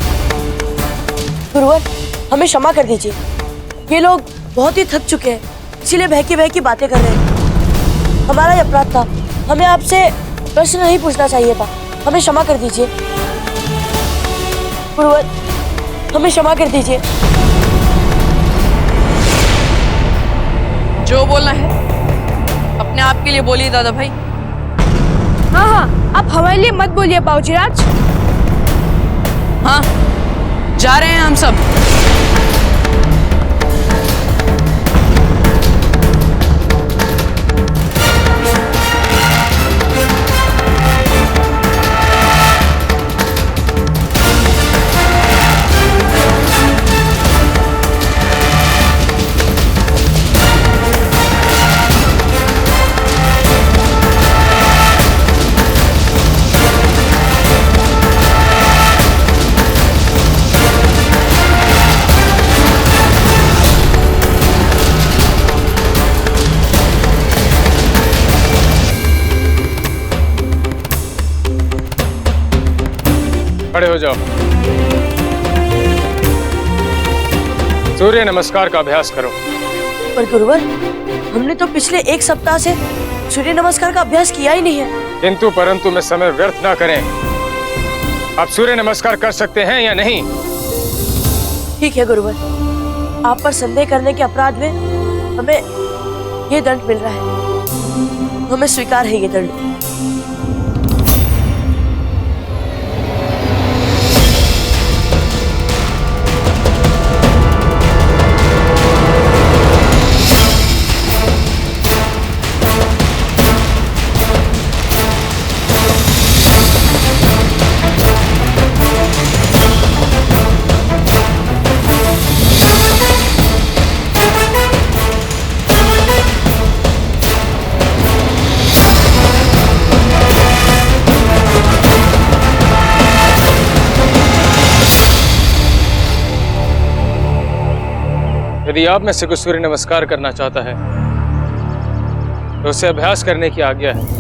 गुरुवर, हमें क्षमा कर दीजिए। ये लोग बहुत ही थक चुके हैं, इसीलिए बहकी बातें कर रहे हैं। हमारा ये अपराध था, हमें आपसे प्रश्न नहीं पूछना चाहिए था। हमें क्षमा कर दीजिए गुरुवर, हमें क्षमा कर दीजिए। जो बोलना है अपने आप के लिए बोलिए दादा भाई। हाँ, आप हमारे लिए मत बोलिए बाबूजीराज। हाँ, जा रहे हैं हम सब। खड़े हो जाओ। सूर्य नमस्कार का अभ्यास करो। पर गुरुवर, हमने तो पिछले 1 सप्ताह से सूर्य नमस्कार का अभ्यास किया ही नहीं है। किंतु परंतु में समय व्यर्थ ना करें। आप सूर्य नमस्कार कर सकते हैं या नहीं? ठीक है गुरुवर, आप पर संदेह करने के अपराध में हमें ये दंड मिल रहा है। हमें स्वीकार है ये दंड। यदि आप में से कोई सूर्य नमस्कार करना चाहता है तो उसे अभ्यास करने की आज्ञा है।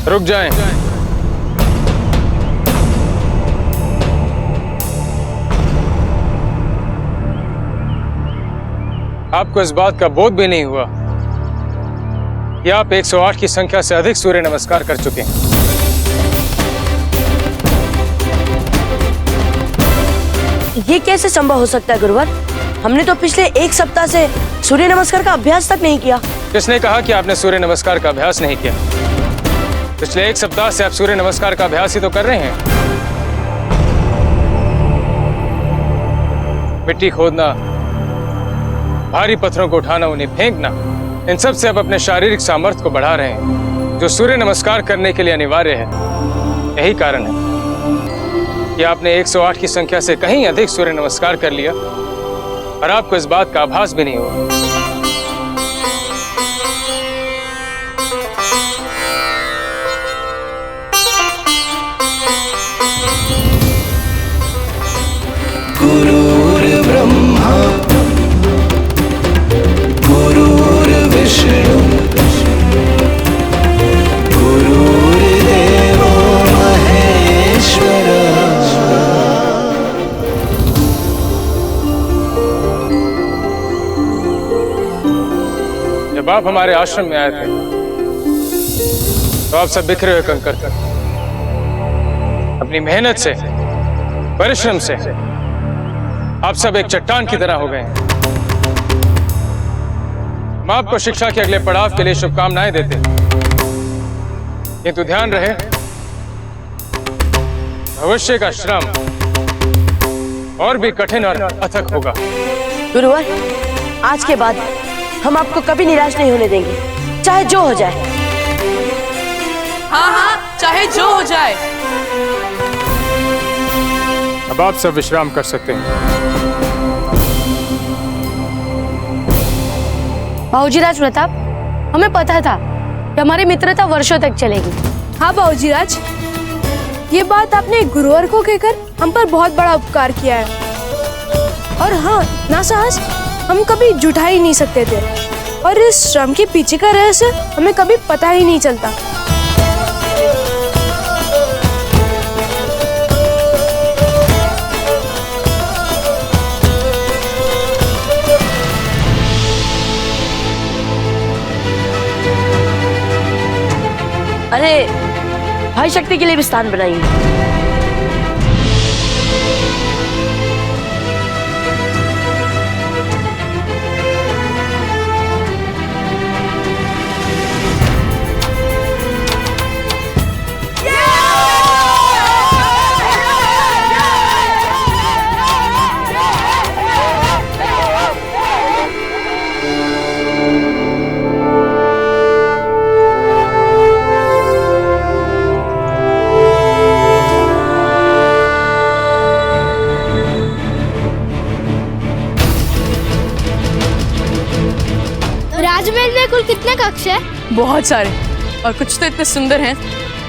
रुक जाएं। आपको इस बात का बोध भी नहीं हुआ कि आप 108 की संख्या से अधिक सूर्य नमस्कार कर चुके हैं। ये कैसे संभव हो सकता है गुरुवर? हमने तो पिछले एक सप्ताह से सूर्य नमस्कार का अभ्यास तक नहीं किया। किसने कहा कि आपने सूर्य नमस्कार का अभ्यास नहीं किया? पिछले एक सप्ताह से आप सूर्य नमस्कार का अभ्यास ही तो कर रहे हैं। मिट्टी खोदना, भारी पत्थरों को उठाना, उन्हें फेंकना, इन सब से आप अपने शारीरिक सामर्थ्य को बढ़ा रहे हैं, जो सूर्य नमस्कार करने के लिए अनिवार्य है। यही कारण है कि आपने 108 की संख्या से कहीं अधिक सूर्य नमस्कार कर लिया और आपको इस बात का आभास भी नहीं हुआ। गुरुर्ब्रह्मा गुरुर्विष्णु गुरुर्देवो महेश्वरः। जब आप हमारे आश्रम में आए थे तो आप सब बिखरे हुए कंकर थे। अपनी मेहनत से, परिश्रम से आप सब एक चट्टान की तरह हो गए हैं। मैं आपको शिक्षा के अगले पड़ाव के लिए शुभकामनाएं देते हैं, किंतु ध्यान रहे भविष्य का श्रम और भी कठिन और अथक होगा। गुरुवर, आज के बाद हम आपको कभी निराश नहीं होने देंगे, चाहे जो हो जाए। हाँ हाँ, चाहे जो हो जाए। अब आप सब विश्राम कर सकते हैं। बाबूजी राज प्रताप, हमें पता था कि हमारी मित्रता वर्षों तक चलेगी। हाँ बाबूजी राज, ये बात आपने गुरुवर को कहकर हम पर बहुत बड़ा उपकार किया है। और हाँ, ना साहस हम कभी जुटा ही नहीं सकते थे, और इस श्रम के पीछे का रहस्य हमें कभी पता ही नहीं चलता। अरे भाई शक्ति के लिए भी स्थान बनाइए। कुल कितने कक्ष है? बहुत सारे, और कुछ तो इतने सुंदर हैं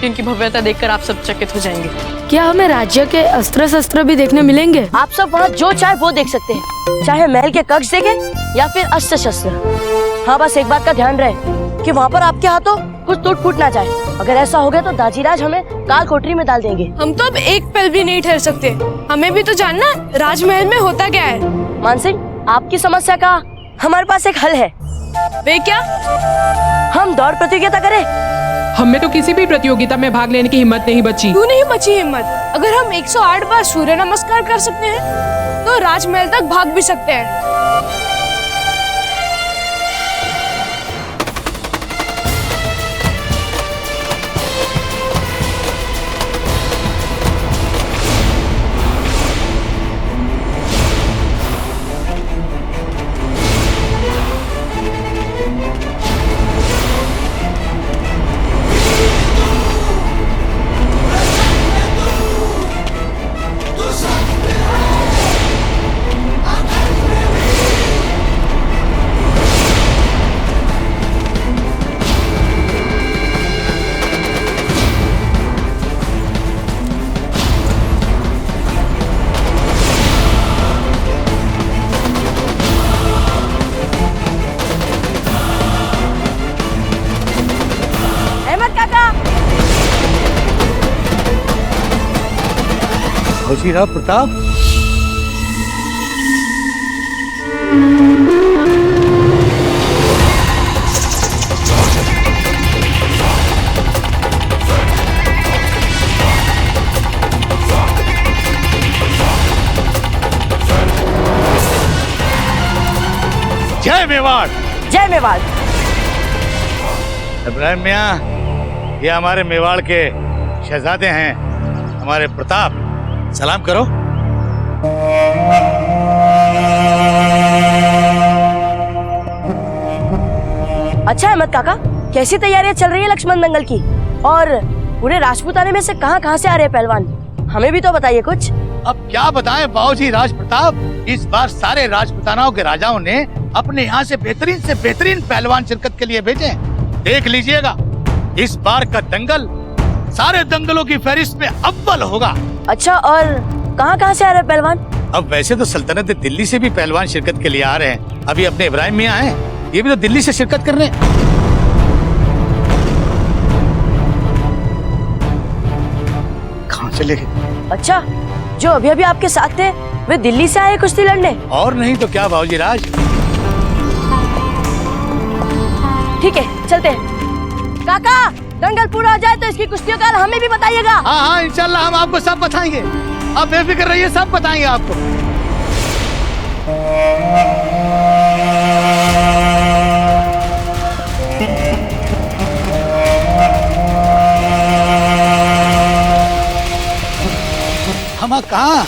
कि इनकी भव्यता देखकर आप सब चकित हो जाएंगे। क्या हमें राज्य के अस्त्र शस्त्र भी देखने मिलेंगे? आप सब वहाँ जो चाहे वो देख सकते हैं, चाहे महल के कक्ष देखें या फिर अस्त्र शस्त्र। हाँ, बस एक बात का ध्यान रहे कि वहाँ पर आपके हाथों कुछ टूट फूट ना जाए। अगर ऐसा हो गया तो दाजीराज हमें काल कोठरी में डाल देंगे। हम तो अब एक पल भी नहीं ठहर सकते। हमें भी तो जानना है राजमहल में होता क्या है। मान सिंह, आपकी समस्या का हमारे पास एक हल है। वे क्या? हम दौड़ प्रतियोगिता करें। हमें तो किसी भी प्रतियोगिता में भाग लेने की हिम्मत नहीं बची। क्यों नहीं बची हिम्मत? अगर हम 108 बार सूर्य नमस्कार कर सकते हैं तो राजमहल तक भाग भी सकते हैं। राव प्रताप, जय मेवाड़। जय मेवाड़। इब्राहिम मियाँ, ये हमारे मेवाड़ के शहजादे हैं, हमारे प्रताप। सलाम करो। अच्छा अहमद काका, कैसी तैयारियां चल रही है लक्ष्मण दंगल की? और पूरे राजपूताने में से कहां से आ रहे हैं पहलवान? हमें भी तो बताइए कुछ। अब क्या बताएं बाबूजी राज प्रताप, इस बार सारे राजपूतानाओं के राजाओं ने अपने यहाँ से बेहतरीन पहलवान शिरकत के लिए भेजे। देख लीजिएगा, इस बार का दंगल सारे दंगलों की फहरिस्त में अव्वल होगा। अच्छा, और कहां से आ रहे हैं पहलवान? अब वैसे तो सल्तनत दिल्ली से भी पहलवान शिरकत के लिए आ रहे हैं। अभी अपने इब्राहिम मियाँ हैं, ये भी तो दिल्ली से शिरकत कर रहे हैं। कहाँ चले गए? अच्छा, जो अभी अभी आपके साथ थे वे दिल्ली से आए कुश्ती लड़ने? और नहीं तो क्या बाबूजी राज। ठीक है, चलते हैं। काका, दंगल पूरा हो जाए तो इसकी कुश्तियों का हमें भी बताइएगा। हाँ, इंशाल्लाह हम आपको सब बताएंगे। आप बेफिक्र रहिए, सब बताएंगे आपको। हम कहाँ?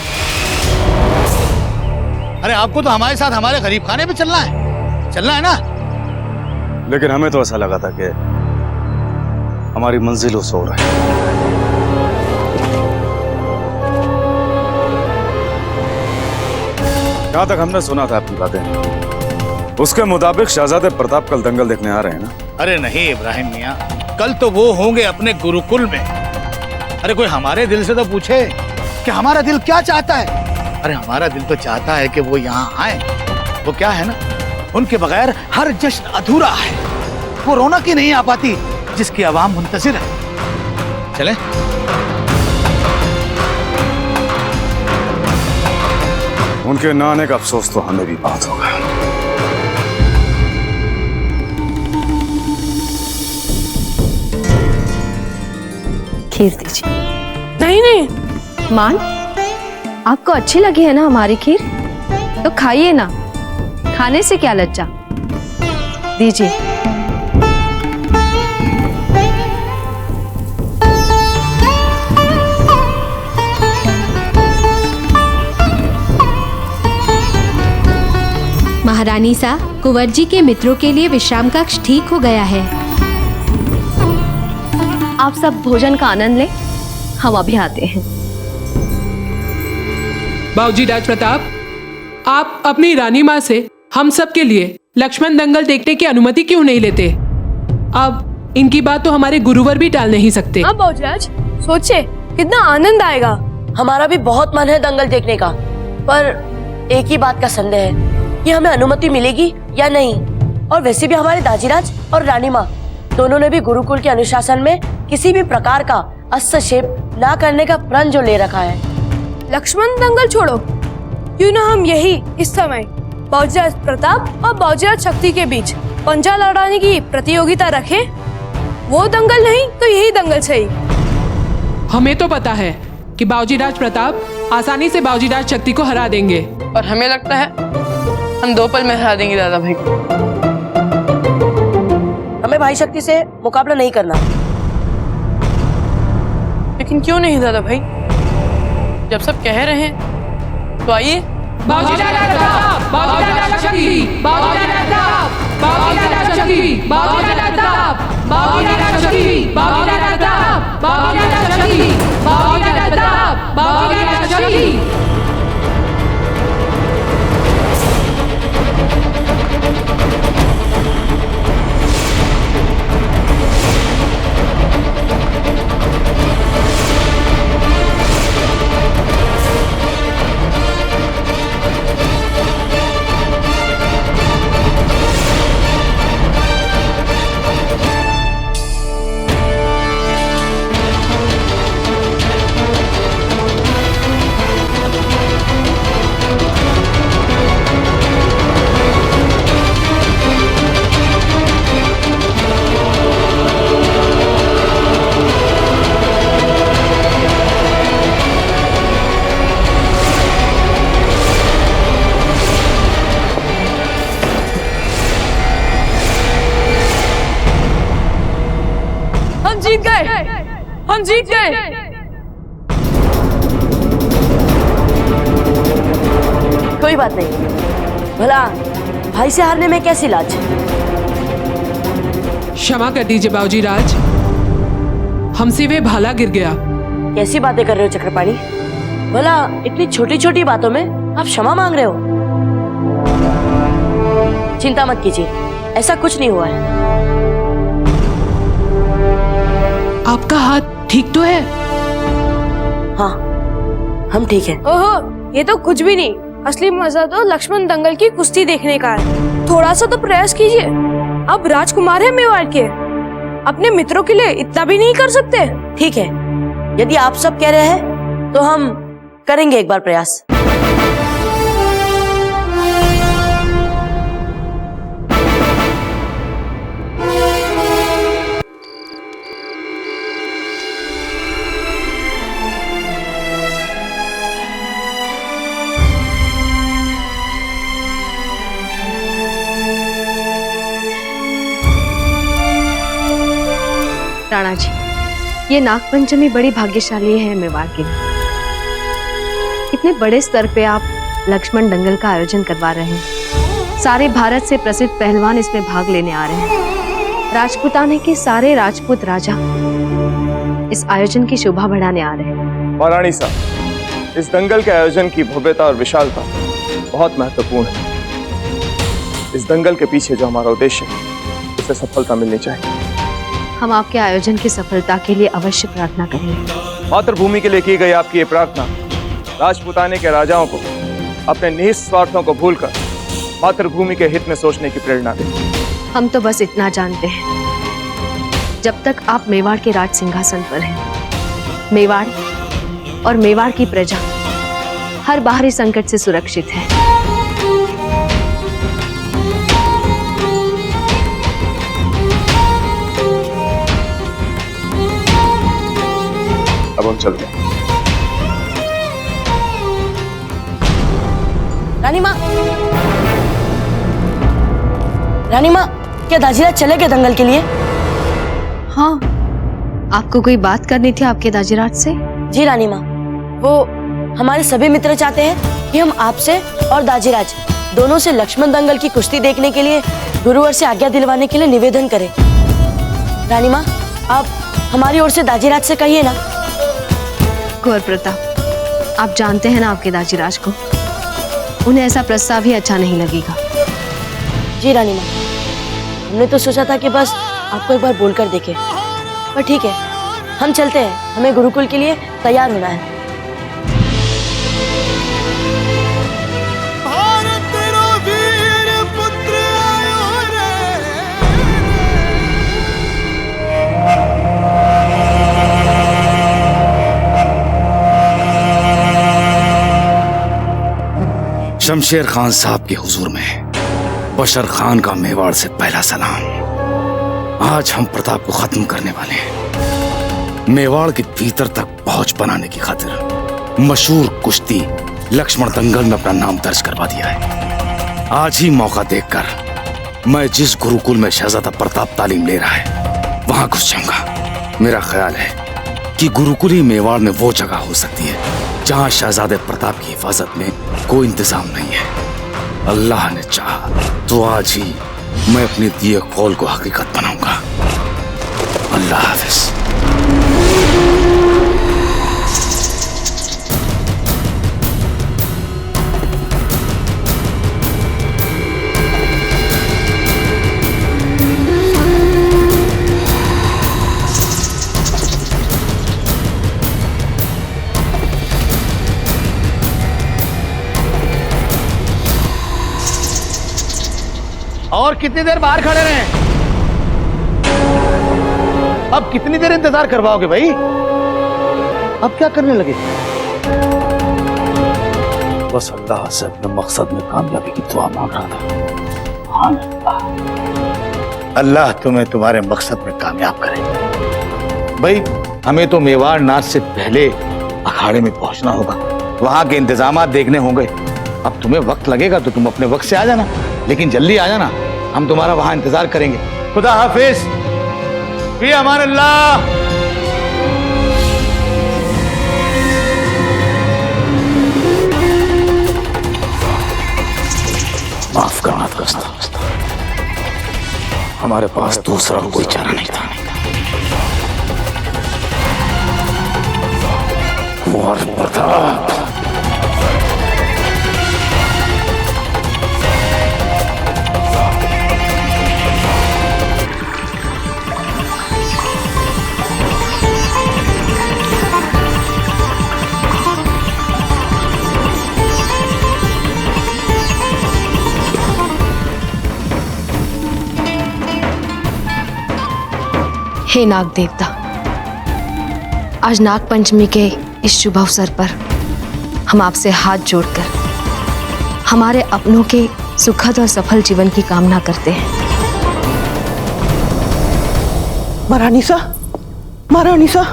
अरे आपको तो हमारे साथ हमारे गरीब खाने पे चलना है ना? लेकिन हमें तो ऐसा लगा था कि हमारी मंजिल उस ओर है। जहां तक हमने सुना था आपकी बातें, उसके मुताबिक शहजादे प्रताप कल दंगल देखने आ रहे हैं ना? अरे नहीं इब्राहिम मियाँ, कल तो वो होंगे अपने गुरुकुल में। अरे कोई हमारे दिल से तो पूछे कि हमारा दिल क्या चाहता है। अरे हमारा दिल तो चाहता है कि वो यहाँ आए। वो क्या है ना, उनके बगैर हर जश्न अधूरा है। वो रौनक ही नहीं आ पाती जिसकी आवाम मुंतजिर है। चले? उनके ना आने का अफसोस तो हमें भी बहुत होगा। खीर दीजिए। नहीं। मान, आपको अच्छी लगी है ना हमारी खीर? तो खाइए ना, खाने से क्या लज्जा। दीजिए। महारानी सा, कुंवर जी के मित्रों के लिए विश्राम कक्ष ठीक हो गया है। आप सब भोजन का आनंद लें, हम अभी आते हैं। बाबूजी राज प्रताप, आप अपनी रानी माँ से हम सब के लिए लक्ष्मण दंगल देखने की अनुमति क्यों नहीं लेते? अब इनकी बात तो हमारे गुरुवर भी टाल नहीं सकते। हाँ बाबूजी, सोचे कितना आनंद आएगा। हमारा भी बहुत मन है दंगल देखने का, पर एक ही बात का संदेह है कि हमें अनुमति मिलेगी या नहीं। और वैसे भी हमारे दाजीराज और रानी माँ दोनों ने भी गुरुकुल के अनुशासन में किसी भी प्रकार का हस्तक्षेप ना करने का प्रण जो ले रखा है। लक्ष्मण दंगल छोड़ो, क्यों ना हम यही इस समय बाबूजी प्रताप और बाबूजी शक्ति के बीच पंजा लड़ाने की प्रतियोगिता रखें। वो दंगल नहीं तो यही दंगल सही। हमें तो पता है कि बाबूजीराज प्रताप आसानी से बाबूजीराज शक्ति को हरा देंगे, और हमें लगता है हम 2 पल में हरा देंगे दादा भाई को। हमें भाई शक्ति से मुकाबला नहीं करना। लेकिन क्यों नहीं दादा भाई, जब सब कह रहे हैं तो आइए। बाबूजीराज प्रताप, बाबूजीराज शक्ति, बाबूजीराज प्रताप, बाबूजीराज शक्ति, बाबूजीराज प्रताप, बाबूजीराज शक्ति, बाबूजीराज प्रताप, बाबूजीराज शक्ति, बाबूजीराज प्रताप, बाबूजीराज शक्ति। हम जीत गए। कोई बात नहीं, भला भाई से हारने में कैसी लाज। क्षमा कर दीजिए बाबूजीराज, हमसे वे भाला गिर गया। कैसी बातें कर रहे हो चक्रपाणी? भला इतनी छोटी छोटी बातों में आप क्षमा मांग रहे हो? चिंता मत कीजिए, ऐसा कुछ नहीं हुआ है। आपका हाथ ठीक तो है? हाँ, हम ठीक हैं। ओहो, ये तो कुछ भी नहीं। असली मजा तो लक्ष्मण दंगल की कुश्ती देखने का है। थोड़ा सा तो प्रयास कीजिए। अब राजकुमार है मेवाड़ के, अपने मित्रों के लिए इतना भी नहीं कर सकते? ठीक है, यदि आप सब कह रहे हैं तो हम करेंगे एक बार प्रयास। राणा जी, ये नागपंचमी बड़ी भाग्यशाली है मेवाड़ के लिए। इतने बड़े स्तर पे आप लक्ष्मण दंगल का आयोजन करवा रहे हैं। सारे भारत से प्रसिद्ध पहलवान इसमें भाग लेने आ रहे हैं। राजपूताने के सारे राजपूत राजा इस आयोजन की शोभा बढ़ाने आ रहे हैं। महारानी साहब, इस दंगल के आयोजन की भव्यता और विशालता बहुत महत्वपूर्ण है। इस दंगल के पीछे जो हमारा उद्देश्य है, उसे सफलता मिलनी चाहिए। हम आपके आयोजन की सफलता के लिए अवश्य प्रार्थना करेंगे। मातृभूमि के लिए की गई आपकी ये प्रार्थना राजपूताने के राजाओं को अपने निहित स्वार्थों को भूलकर मातृभूमि के हित में सोचने की प्रेरणा दे। हम तो बस इतना जानते हैं, जब तक आप मेवाड़ के राज सिंहासन पर हैं, मेवाड़ और मेवाड़ की प्रजा हर बाहरी संकट से सुरक्षित है। अब हम चलते हैं। रानी माँ, क्या दाजीराज चले गए दंगल के लिए? हाँ, आपको कोई बात करनी थी आपके दाजीराज से? जी रानी माँ, वो हमारे सभी मित्र चाहते हैं कि हम आपसे और दाजीराज दोनों से लक्ष्मण दंगल की कुश्ती देखने के लिए गुरुवर से आज्ञा दिलवाने के लिए निवेदन करें। रानी माँ, आप हमारी ओर से दाजीराज से कहिए ना। कुंवर प्रताप, आप जानते हैं ना आपके दाजीराज को, उन्हें ऐसा प्रस्ताव ही अच्छा नहीं लगेगा। जी रानी माँ, हमने तो सोचा था कि बस आपको एक बार बोलकर देखें, पर ठीक है, हम चलते हैं। हमें गुरुकुल के लिए तैयार होना है। शमशेर खान साहब के हुजूर में बशर खान का मेवाड़ से पहला सलाम। आज हम प्रताप को खत्म करने वाले हैं। मेवाड़ के भीतर तक पहुंच बनाने की खातिर मशहूर कुश्ती लक्ष्मण दंगल में अपना नाम दर्ज करवा दिया है। आज ही मौका देखकर मैं जिस गुरुकुल में शहजादा प्रताप तालीम ले रहा है वहां घुस जाऊंगा। मेरा ख्याल है कि गुरुकुल ही मेवाड़ में वो जगह हो सकती है जहां शहजादे प्रताप की हिफाजत में कोई इंतजाम नहीं है। अल्लाह ने चाहा तो आज ही मैं अपने दिए कौल को हकीकत बनाऊंगा। अल्लाह हाफिज। और कितनी देर बाहर खड़े रहे? अब कितनी देर इंतजार करवाओगे भाई? अब क्या करने लगे? बस अल्लाह से अपने मकसद में कामयाबी की दुआ मांग रहा था। हाँ अल्लाह तुम्हें तुम्हारे मकसद में कामयाब करे। भाई हमें तो मेवाड़ नाच से पहले अखाड़े में पहुंचना होगा, वहां के इंतजामात देखने होंगे। अब तुम्हें वक्त लगेगा तो तुम अपने वक्त से आ जाना, लेकिन जल्दी आ जाना, हम तुम्हारा वहां इंतजार करेंगे। खुदा हाफिज। फी अमान अल्लाह। माफ करना दोस्त, हमारे पास दूसरा कोई चारा नहीं था। कुंवर प्रताप, हे नाग देवता, आज नाग पंचमी के इस शुभ अवसर पर हम आपसे हाथ जोड़कर हमारे अपनों के सुखद और सफल जीवन की कामना करते हैं। महारानी सा, महारानी सा,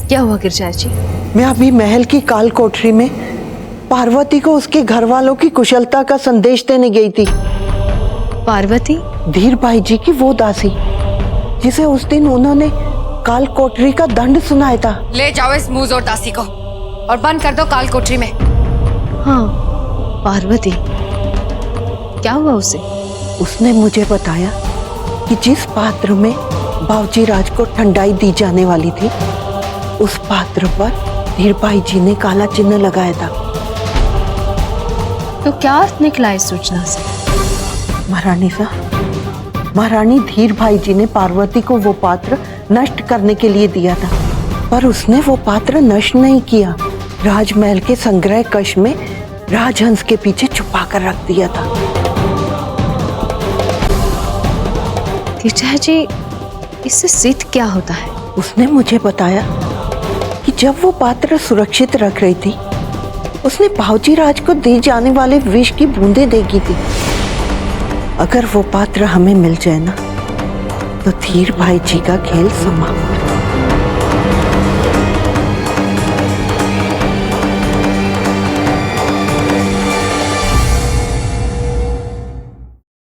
क्या हुआ गिरजाई जी? मैं अभी महल की काल कोठरी में पार्वती को उसके घर वालों की कुशलता का संदेश देने गई थी। पार्वती? धीर भाई जी की वो दासी जिसे उस दिन उन्होंने काल कोठरी का दंड सुनाया था। ले जाओ इस मुंहजोर दासी को और बंद कर दो काल कोठरी में। हाँ, पार्वती, क्या हुआ उसे? उसने मुझे बताया कि जिस पात्र में बावजी राज को ठंडाई दी जाने वाली थी, उस पात्र पर धीर भाई जी ने काला चिन्ह लगाया था। तो क्या अर्थ निकला इस सूचना से? महारानी सा, महारानी धीर भाई जी ने पार्वती को वो पात्र नष्ट करने के लिए दिया था, पर उसने वो पात्र नष्ट नहीं किया। राजमहल के संग्रह कक्ष में राजहंस के पीछे छुपा कर रख दिया था। गिरजा जी, इससे सिद्ध क्या होता है? उसने मुझे बताया कि जब वो पात्र सुरक्षित रख रही थी, उसने बावजी राज को दी जाने वाले विष की बूंदें देगी थी। अगर वो पात्र हमें मिल जाए ना, तो धीर भाई जी का खेल समाप्त।